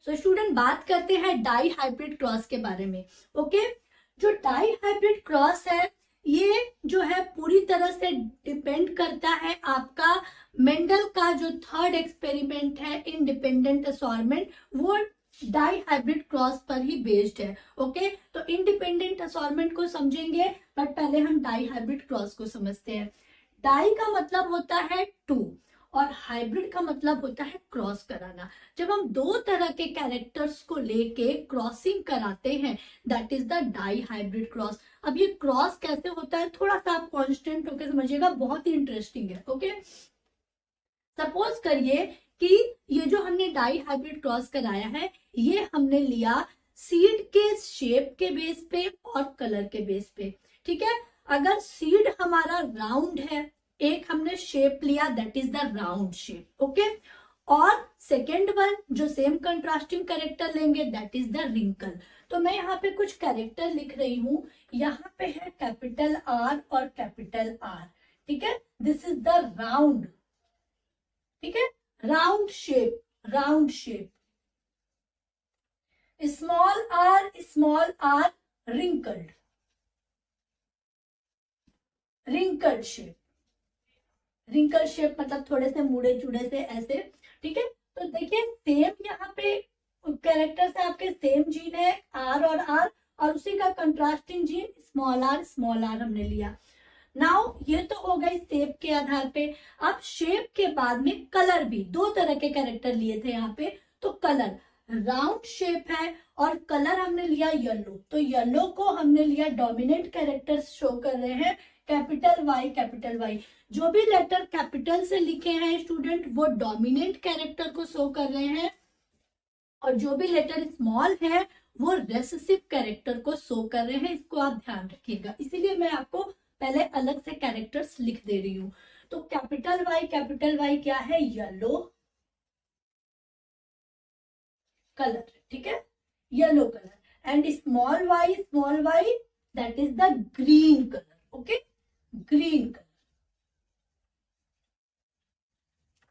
तो स्टूडेंट बात करते हैं डाई हाइब्रिड क्रॉस के बारे में। ओके, जो डाई हाइब्रिड क्रॉस है ये जो है पूरी तरह से डिपेंड करता है आपका मेंडल का जो थर्ड एक्सपेरिमेंट है इंडिपेंडेंट असॉर्टमेंट, वो डाई हाइब्रिड क्रॉस पर ही बेस्ड है। ओके, तो इंडिपेंडेंट असॉर्टमेंट को समझेंगे, बट पहले हम डाई हाइब्रिड क्रॉस को समझते हैं। डाई का मतलब होता है टू और हाइब्रिड का मतलब होता है क्रॉस कराना। जब हम दो तरह के कैरेक्टर्स को लेके क्रॉसिंग कराते हैं, that is the dihybrid cross. अब ये क्रॉस कैसे होता है थोड़ा सा आप कॉन्स्टेंट होकर समझिएगा, बहुत ही इंटरेस्टिंग है। ओके, सपोज करिए कि ये जो हमने डाई हाइब्रिड क्रॉस कराया है ये हमने लिया सीड के शेप के बेस पे और कलर के बेस पे। ठीक है, अगर सीड हमारा राउंड है, एक हमने शेप लिया that is the round shape. Okay, और सेकेंड वन जो सेम कंट्रास्टिंग कैरेक्टर लेंगे दैट इज द रिंकल। तो मैं यहाँ पे कुछ कैरेक्टर लिख रही हूं, यहाँ पे है कैपिटल आर और कैपिटल आर। ठीक है, दिस इज द राउंड। ठीक है, round shape, round shape. Small R wrinkled, wrinkled shape. Wrinkle shape मतलब थोड़े से मुड़े चुड़े से ऐसे। ठीक है, तो देखिए सेम यहाँ पे कैरेक्टर्स है आपके, सेम जीन है आर और उसी का कंट्रास्टिंग जीन स्मॉल आर हमने लिया। नाउ ये तो हो गई शेप के आधार पे। अब शेप के बाद में कलर भी, दो तरह के कैरेक्टर लिए थे यहाँ पे। तो कलर राउंड शेप है और कलर हमने लिया येलो, तो येलो को हमने लिया डोमिनेंट कैरेक्टर शो कर रहे हैं कैपिटल वाई। जो भी लेटर कैपिटल से लिखे हैं स्टूडेंट वो डोमिनेंट कैरेक्टर को शो कर रहे हैं, और जो भी लेटर स्मॉल है वो रेसेसिव कैरेक्टर को शो कर रहे हैं। इसको आप ध्यान रखिएगा, इसीलिए मैं आपको पहले अलग से कैरेक्टर्स लिख दे रही हूं। तो कैपिटल वाई क्या है, येलो कलर। ठीक है, yellow colour. And small Y that is the green colour. Okay, green colour.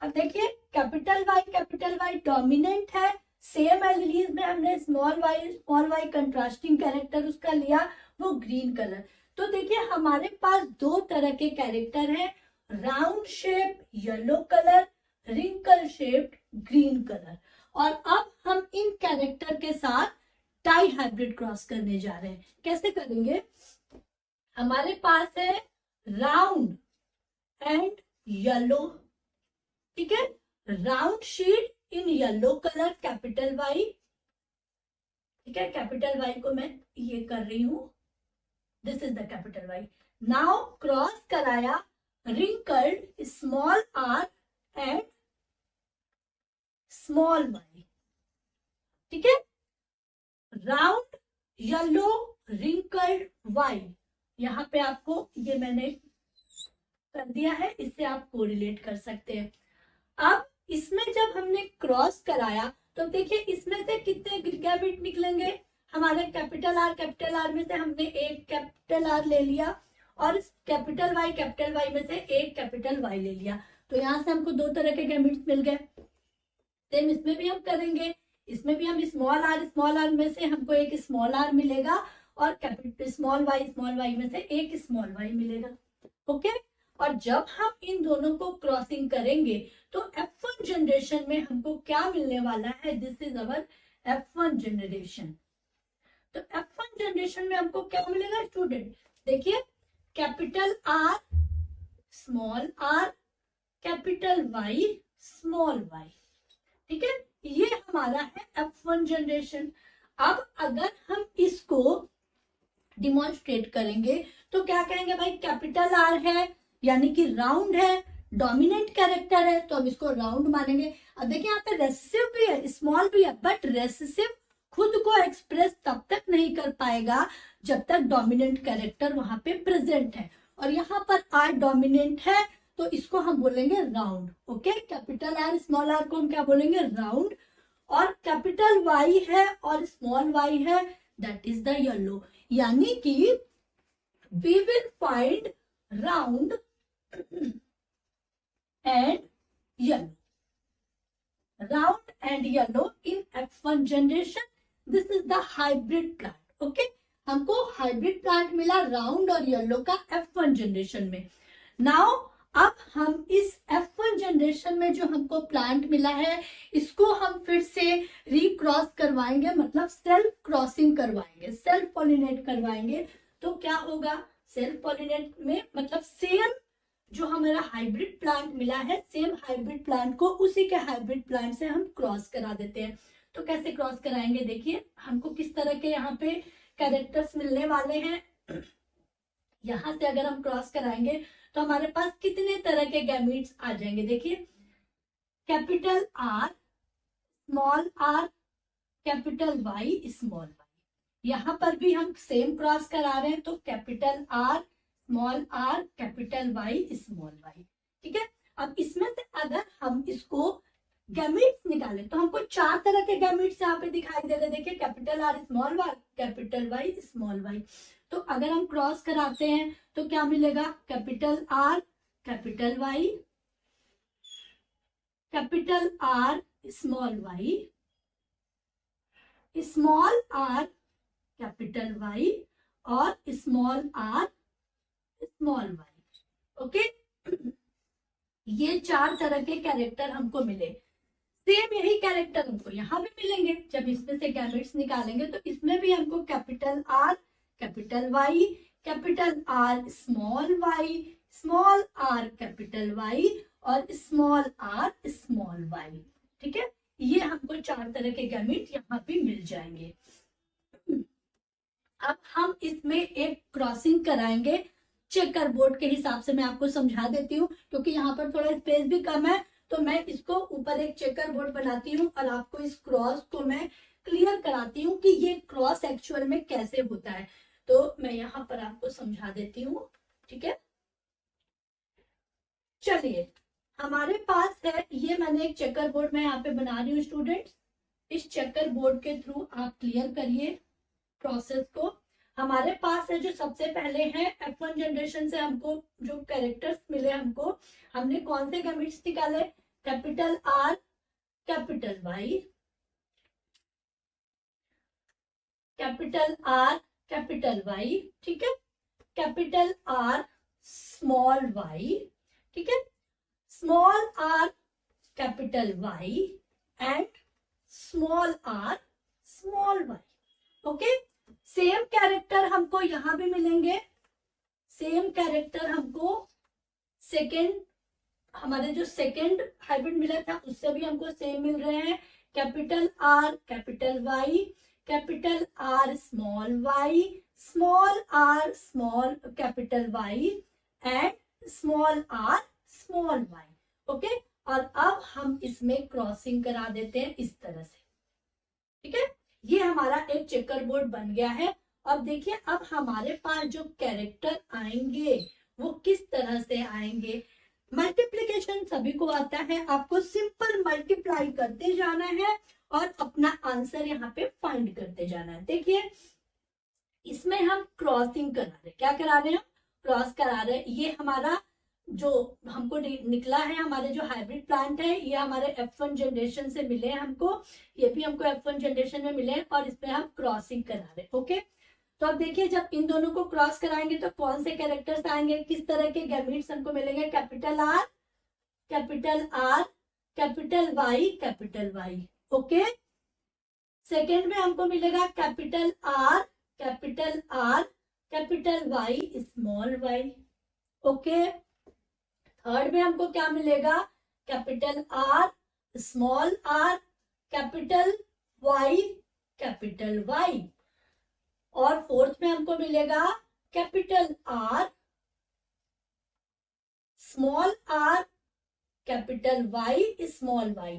अब देखिए कैपिटल वाई डोमिनेंट है, सेम एलिलीज में हमने स्मॉल वाई कंट्रास्टिंग कैरेक्टर उसका लिया, वो ग्रीन कलर। तो देखिए हमारे पास दो तरह के कैरेक्टर हैं, round shape yellow colour, wrinkle shape green colour. और अब हम इन कैरेक्टर के साथ डाई हाइब्रिड क्रॉस करने जा रहे हैं। कैसे करेंगे, हमारे पास है राउंड एंड येलो। ठीक है, round sheet in yellow colour capital Y. ठीक है, कैपिटल वाई को मैं ये कर रही हूं, this is the capital Y. Now cross कराया wrinkled small R and small Y. ठीक है, राउंड येलो रिंकल्ड वाई, यहां पे आपको ये मैंने कर दिया है, इससे आप कोरिलेट कर सकते हैं। अब इसमें जब हमने क्रॉस कराया तो देखिए इसमें से कितने क्या बिट निकलेंगे, हमारे कैपिटल आर में से हमने एक कैपिटल आर ले लिया और कैपिटल वाई में से एक कैपिटल वाई ले लिया। तो यहां से हमको दो तरह के गैमेट्स मिल गए। सेम इसमें भी हम करेंगे, इसमें भी हम स्मॉल आर में से हमको एक स्मॉल आर मिलेगा और कैपिटल स्मॉल वाई में से एक स्मॉल वाई मिलेगा। ओके, और जब हम इन दोनों को क्रॉसिंग करेंगे तो F1 जनरेशन में हमको क्या मिलने वाला है, this is our F1 generation. तो F1 जनरेशन में हमको क्या मिलेगा स्टूडेंट, देखिए capital R small R capital Y small Y. ठीक है, ये हमारा है F1 जनरेशन। अब अगर हम इसको डिमॉन्स्ट्रेट करेंगे तो क्या कहेंगे, भाई कैपिटल आर है यानी कि राउंड है, डोमिनेंट कैरेक्टर है, तो हम इसको राउंड मानेंगे। अब देखिए यहाँ पे रेसेसिव भी है, स्मॉल भी है, बट रेसेसिव खुद को एक्सप्रेस तब तक नहीं कर पाएगा जब तक डोमिनेंट कैरेक्टर वहां पे प्रेजेंट है, और यहाँ पर आर डोमिनेंट है तो इसको हम बोलेंगे round. Okay, capital R small R को हम क्या बोलेंगे, राउंड। और कैपिटल वाई है और स्मॉल वाई है, दैट इज द येलो। यानी कि we will find round and yellow. round and yellow in F1 generation. This is the hybrid plant. Okay हमको हाइब्रिड प्लांट मिला राउंड और येलो का F1 जनरेशन में. नाउ अब हम इस F1 जनरेशन में जो हमको प्लांट मिला है इसको हम फिर से रिक्रॉस करवाएंगे, मतलब सेल्फ क्रॉसिंग करवाएंगे, सेल्फ पॉलिनेट करवाएंगे. तो क्या होगा सेल्फ पॉलिनेट में, मतलब सेम जो हमारा हाइब्रिड प्लांट मिला है सेम हाइब्रिड प्लांट को उसी के हाइब्रिड प्लांट से हम क्रॉस करा देते हैं. तो कैसे क्रॉस कराएंगे, देखिए हमको किस तरह के यहाँ पे कैरेक्टर्स मिलने वाले हैं. यहाँ से अगर हम क्रॉस कराएंगे तो हमारे पास कितने तरह के गैमीट्स आ जाएंगे. देखिए capital R small R, capital Y small Y. यहाँ पर भी हम सेम क्रॉस करा रहे हैं तो capital R small R capital Y small Y. ठीक है, अब इसमें से अगर हम इसको गैमीट्स निकाले तो हमको 4 तरह के गैमीट्स यहाँ पे दिखाई दे रहे. देखिए capital R small Y capital Y small Y. तो अगर हम क्रॉस कराते हैं तो क्या मिलेगा, capital R capital Y, capital R small Y, small R capital Y और small R small Y. Okay ये 4 तरह के कैरेक्टर हमको मिले. सेम यही कैरेक्टर हमको यहाँ भी मिलेंगे. जब इसमें से गैमेट्स निकालेंगे तो इसमें भी हमको capital R capital Y, capital R small Y, small R capital Y और स्मॉल आर स्मॉल वाई. ठीक है, ये हमको 4 तरह के गैमेट यहाँ पे मिल जाएंगे. अब हम इसमें एक क्रॉसिंग कराएंगे चेकर बोर्ड के हिसाब से. मैं आपको समझा देती हूँ क्योंकि यहाँ पर थोड़ा स्पेस भी कम है तो मैं इसको ऊपर एक चेकर बोर्ड बनाती हूँ और आपको इस क्रॉस को मैं क्लियर कराती हूँ कि ये क्रॉस एक्चुअल में कैसे होता है. तो मैं यहाँ पर आपको समझा देती हूँ. ठीक है, चलिए हमारे पास है ये, मैंने एक चेकर बोर्ड मैं यहाँ पे बना रही हूँ स्टूडेंट्स. इस चेकर बोर्ड के थ्रू आप क्लियर करिए प्रोसेस को. हमारे पास है जो सबसे पहले है F1 जनरेशन से हमको जो कैरेक्टर्स मिले, हमको हमने कौन से गैमेट्स निकाले, capital R capital Y, capital R capital Y. ठीक है, कैपिटल आर स्मॉल वाई. ठीक है, small R capital Y and small R small Y. Okay, same character हमको यहां भी मिलेंगे. सेम कैरेक्टर हमको सेकेंड, हमारे जो सेकेंड हाइब्रिड मिला था उससे भी हमको सेम मिल रहे हैं. Capital R capital Y, capital R small Y, small R small capital Y and small R small Y. Okay, और अब हम इसमें क्रॉसिंग करा देते हैं इस तरह से. ठीक है, ये हमारा एक चेकर बोर्ड बन गया है. अब देखिए अब हमारे पास जो कैरेक्टर आएंगे वो किस तरह से आएंगे. मल्टीप्लिकेशन सभी को आता है, आपको सिंपल मल्टीप्लाई करते जाना है और अपना आंसर यहाँ पे फाइंड करते जाना है. देखिए इसमें हम क्रॉसिंग करा रहे, क्या करा रहे हैं, क्रॉस करा रहे हैं. ये हमारा जो हमको निकला है, हमारे जो हाइब्रिड प्लांट है ये हमारे F1 जनरेशन से मिले हैं हमको, ये भी हमको F1 जनरेशन में मिले और इसमें हम क्रॉसिंग करा रहे हैं. ओके, तो अब देखिए जब इन दोनों को क्रॉस कराएंगे तो कौन से कैरेक्टर्स आएंगे, किस तरह के गैमीट्स हमको मिलेंगे, capital R capital Y capital Y. Okay, second में हमको मिलेगा capital R capital Y small Y. Okay, third में हमको क्या मिलेगा, capital R small R capital Y. और फोर्थ में हमको मिलेगा capital R small R capital Y small Y.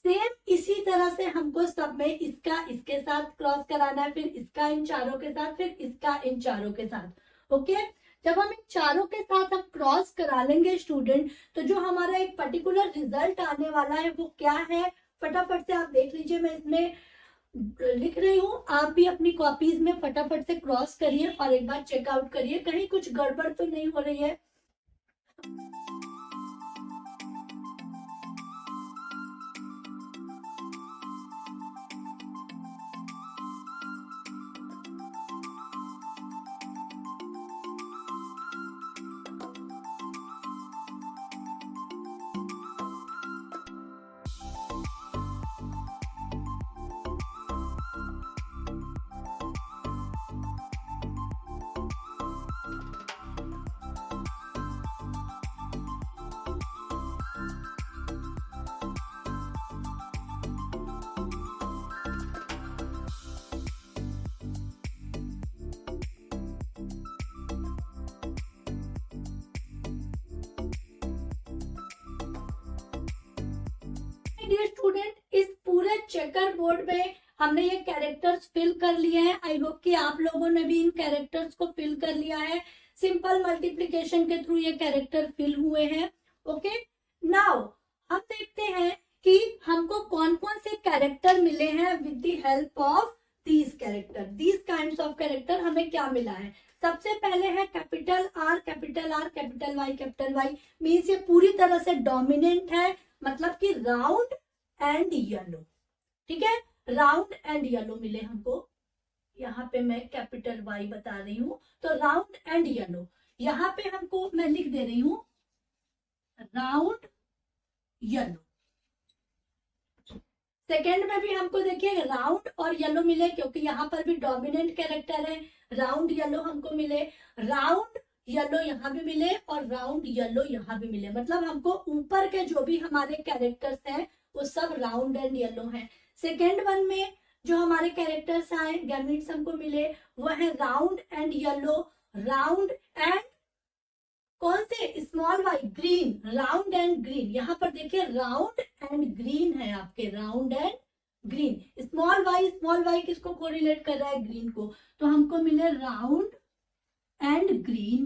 Same इसी तरह से हमको सब में इसका इसके साथ क्रॉस कराना है, फिर इसका इन चारों के साथ, फिर इसका इन चारों के साथ. ओके, जब हम इन चारों के साथ हम क्रॉस करा लेंगे स्टूडेंट तो जो हमारा एक पर्टिकुलर रिजल्ट आने वाला है वो क्या है, फटाफट से आप देख लीजिए. मैं इसमें लिख रही हूँ, आप भी अपनी कॉपीज में फटाफट से क्रॉस करिए और एक बार चेकआउट करिए कहीं कुछ गड़बड़ तो नहीं हो रही है. डियर स्टूडेंट, इस पूरे चेकर बोर्ड में हमने ये कैरेक्टर्स फिल कर लिए हैं। आई होप कि आप लोगों ने भी इन कैरेक्टर्स को फिल कर लिया है। सिंपल मल्टीप्लिकेशन के थ्रू ये कैरेक्टर फिल हुए हैं। ओके, नाउ हम देखते हैं कि हमको कौन कौन से कैरेक्टर मिले हैं with the help of these character, these kinds of character हमें क्या मिला है। सबसे पहले है capital R, capital R, capital Y means ये पूरी तरह से डोमिनेंट है, मतलब कि राउंड एंड येलो। ठीक है, राउंड एंड येलो मिले हमको। यहाँ पे मैं कैपिटल वाई बता रही हूँ, तो राउंड एंड येलो। यहाँ पे हमको मैं लिख दे रही हूँ राउंड येलो। सेकेंड में भी हमको देखिए राउंड और येलो मिले, क्योंकि यहाँ पर भी डोमिनेंट कैरेक्टर है। राउंड येलो हमको मिले, राउंड येलो यहाँ भी मिले और राउंड येलो यहाँ भी मिले, मतलब हमको ऊपर के जो भी हमारे कैरेक्टर्स हैं वो सब राउंड एंड येलो हैं। सेकेंड वन में जो हमारे कैरेक्टर्स आए, गैमेट्स हमको मिले, वो है round and yellow, round and कौन से, small Y, green, round and green. यहाँ पर देखिए राउंड एंड ग्रीन है आपके, round and green. Small Y किसको कोरिलेट कर रहा है, ग्रीन को, तो हमको मिले राउंड एंड ग्रीन।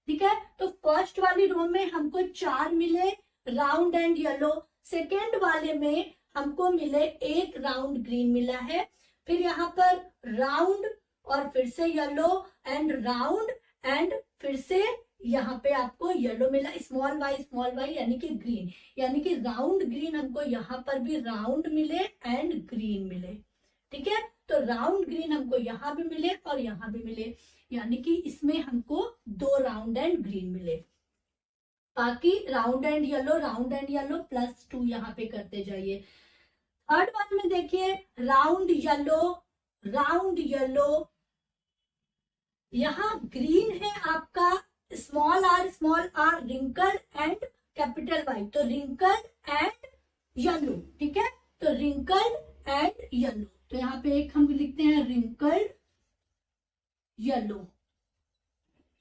ठीक है, तो फर्स्ट वाली रो में हमको 4 मिले राउंड एंड येलो, सेकेंड वाले में हमको मिले 1 राउंड ग्रीन मिला है, फिर यहाँ पर राउंड और फिर से येलो एंड राउंड एंड फिर से यहाँ पे आपको येलो मिला, स्मॉल वाई यानी कि ग्रीन, यानी कि राउंड ग्रीन हमको यहाँ पर भी राउंड मिले एंड ग्रीन मिले। ठीक है, तो राउंड ग्रीन हमको यहाँ भी मिले और यहाँ भी मिले, यानी कि इसमें हमको 2 राउंड एंड ग्रीन मिले। बाकी राउंड एंड येलो +2 यहाँ पे करते जाइए। थर्ड वन में देखिए राउंड येलो, यहाँ ग्रीन है आपका small R wrinkle and capital Y, तो रिंकल एंड येलो। ठीक है, तो रिंकल एंड येलो, तो यहाँ पे एक हम लिखते हैं रिंकल्ड येलो।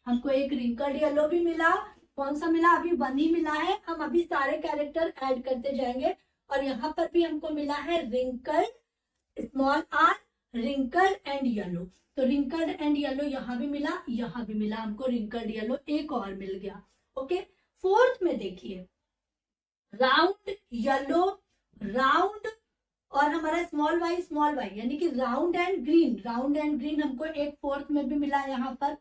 हमको एक रिंकल्ड येलो भी मिला, कौन सा मिला, अभी 1 ही मिला है, हम अभी सारे कैरेक्टर ऐड करते जाएंगे। और यहाँ पर भी हमको मिला है wrinkled small R, wrinkled and yellow, तो रिंकल्ड एंड येलो यहाँ भी मिला, यहाँ भी मिला, हमको रिंकल्ड येलो एक और मिल गया। ओके, फोर्थ में देखिए राउंड येलो, राउंड और हमारा स्मॉल वाई यानी कि राउंड एंड ग्रीन हमको एक फोर्थ में भी मिला यहाँ पर।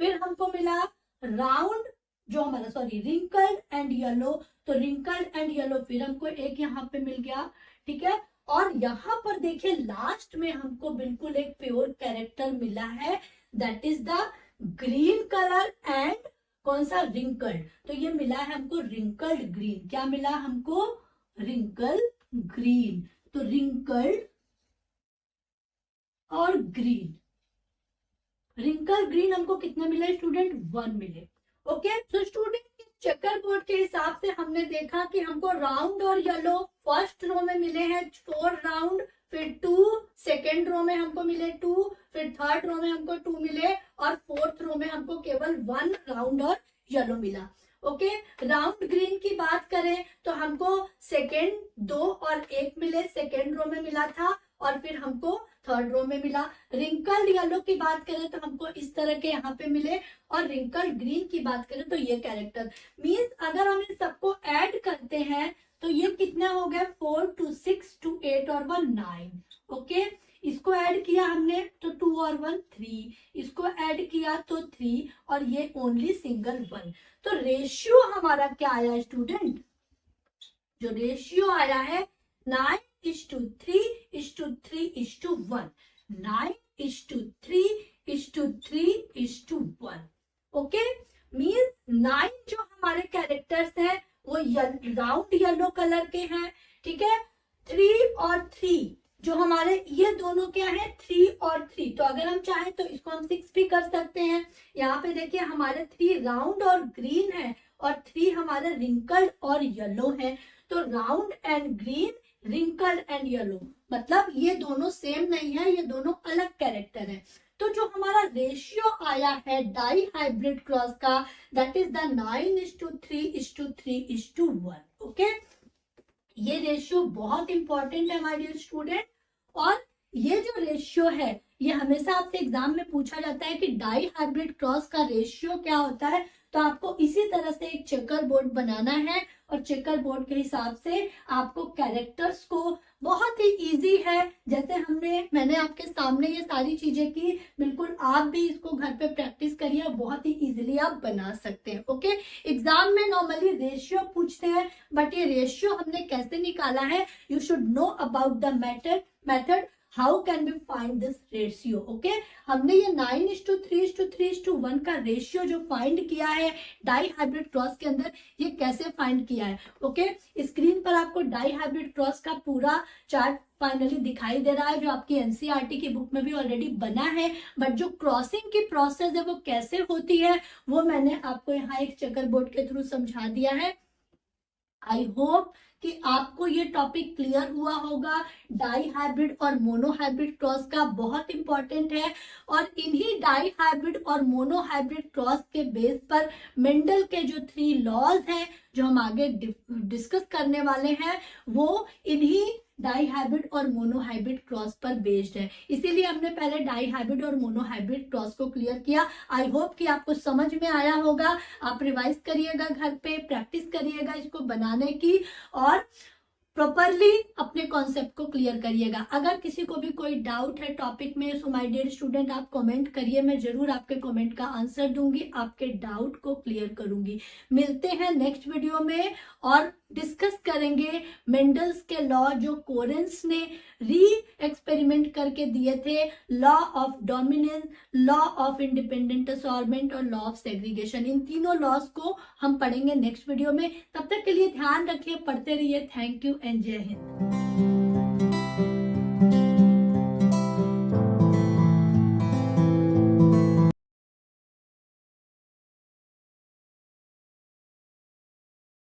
फिर हमको मिला राउंड जो हमारा रिंकल्ड एंड येलो, तो रिंकल्ड एंड येलो फिर हमको एक यहाँ पे मिल गया। ठीक है, और यहाँ पर देखिए लास्ट में हमको बिल्कुल एक प्योर कैरेक्टर मिला है, that is the green colour and कौन सा, रिंकल्ड, तो ये मिला है हमको रिंकल्ड ग्रीन। क्या मिला हमको, रिंकल ग्रीन, तो रिंकल्ड और ग्रीन, रिंकल ग्रीन हमको कितने मिले स्टूडेंट, 1 मिले। ओके, तो स्टूडेंट चेकर बोर्ड के हिसाब से हमने देखा कि हमको राउंड और येलो फर्स्ट रो में मिले हैं 4 राउंड, फिर 2 सेकेंड रो में हमको मिले 2, फिर थर्ड रो में हमको 2 मिले और फोर्थ रो में हमको केवल 1 राउंड और येलो मिला। ओके, राउंड ग्रीन की बात करें तो हमको सेकेंड 2 और 1 मिले, सेकेंड रो में मिला था और फिर हमको थर्ड रो में मिला। रिंकल्ड येलो की बात करें तो हमको इस तरह के यहाँ पे मिले, और रिंकल्ड ग्रीन की बात करें तो ये कैरेक्टर मीन्स अगर हम इन सबको ऐड करते हैं तो ये कितना हो गया, 4 2 6 2 8 और 1 9। ओके, इसको ऐड किया हमने तो 2 और 1 3, इसको ऐड किया तो 3 और ये ओनली सिंगल 1। तो रेशियो हमारा क्या आया स्टूडेंट, जो रेशियो आया है 9:3:3:1, 9:3:3:1। ओके, मीन्स 9 जो हमारे कैरेक्टर्स हैं वो राउंड येलो कलर के हैं। ठीक है, 3 और 3 जो हमारे ये दोनों क्या है, 3 और 3, तो अगर हम चाहें तो इसको हम 6 भी कर सकते हैं। यहाँ पे देखिए हमारे 3 राउंड और ग्रीन है और 3 हमारे रिंकल्ड और येलो है, तो round and green, wrinkled and yellow, मतलब ये दोनों सेम नहीं है, ये दोनों अलग कैरेक्टर है। तो जो हमारा रेशियो आया है डाई हाइब्रिड क्रॉस का, दैट इज द 9:3:3:1। ओके, ये रेशियो बहुत इंपॉर्टेंट है हमारे स्टूडेंट। और ये जो रेशियो है ये हमेशा आपसे एग्जाम में पूछा जाता है कि डाई हाइब्रिड क्रॉस का रेशियो क्या होता है। तो आपको इसी तरह से एक चेकर बोर्ड बनाना है और चेकर बोर्ड के हिसाब से आपको कैरेक्टर्स को, बहुत ही इजी है, जैसे मैंने आपके सामने ये सारी चीजें की, बिल्कुल आप भी इसको घर पे प्रैक्टिस करिए और बहुत ही इजीली आप बना सकते हैं। ओके, एग्जाम में नॉर्मली रेशियो पूछते हैं, बट ये रेशियो हमने कैसे निकाला है, you should know about the method how can be find this ratio. Okay, हमने ये 9:3:3:1 का रेशियो जो फाइंड किया है डाई हाइब्रिड क्रॉस के अंदर, ये कैसे फाइंड किया है। ओके, स्क्रीन पर आपको डाई हाइब्रिड क्रॉस का पूरा चार्ट फाइनली दिखाई दे रहा है, जो आपकी एनसीईआरटी की बुक में भी ऑलरेडी बना है। बट जो क्रॉसिंग की प्रोसेस है वो कैसे होती है वो मैंने आपको यहाँ एक चेकर बोर्ड के थ्रू समझा दिया है। आई होप कि आपको ये टॉपिक क्लियर हुआ होगा। डाई हाइब्रिड और मोनो हाइब्रिड क्रॉस का बहुत इंपॉर्टेंट है, और इन्हीं डाई हाइब्रिड और मोनो हाइब्रिड क्रॉस के बेस पर मेंडल के जो 3 लॉज हैं जो हम आगे डिस्कस करने वाले हैं, वो इन्हीं डाई हाइब्रिड और मोनो हाइब्रिड क्रॉस पर बेस्ड है। इसीलिए हमने पहले डाई हाइब्रिड और मोनो हाइब्रिड क्रॉस को क्लियर किया। आई होप कि आपको समझ में आया होगा। आप रिवाइज करिएगा, घर पे प्रैक्टिस करिएगा इसको बनाने की, और प्रॉपरली अपने कॉन्सेप्ट को क्लियर करिएगा। अगर किसी को भी कोई डाउट है टॉपिक में, सो माय डियर स्टूडेंट आप कमेंट करिए, मैं जरूर आपके कमेंट का आंसर दूंगी, आपके डाउट को क्लियर करूंगी। मिलते हैं नेक्स्ट वीडियो में और डिस्कस करेंगे मेंडल्स के लॉ जो कोरेंस ने री एक्सपेरिमेंट करके दिए थे, law of dominance, law of independent assortment और लॉ ऑफ सेग्रीगेशन। इन तीनों लॉज को हम पढ़ेंगे नेक्स्ट वीडियो में। तब तक के लिए ध्यान रखिए, पढ़ते रहिए। थैंक यू एंड जय हिंद।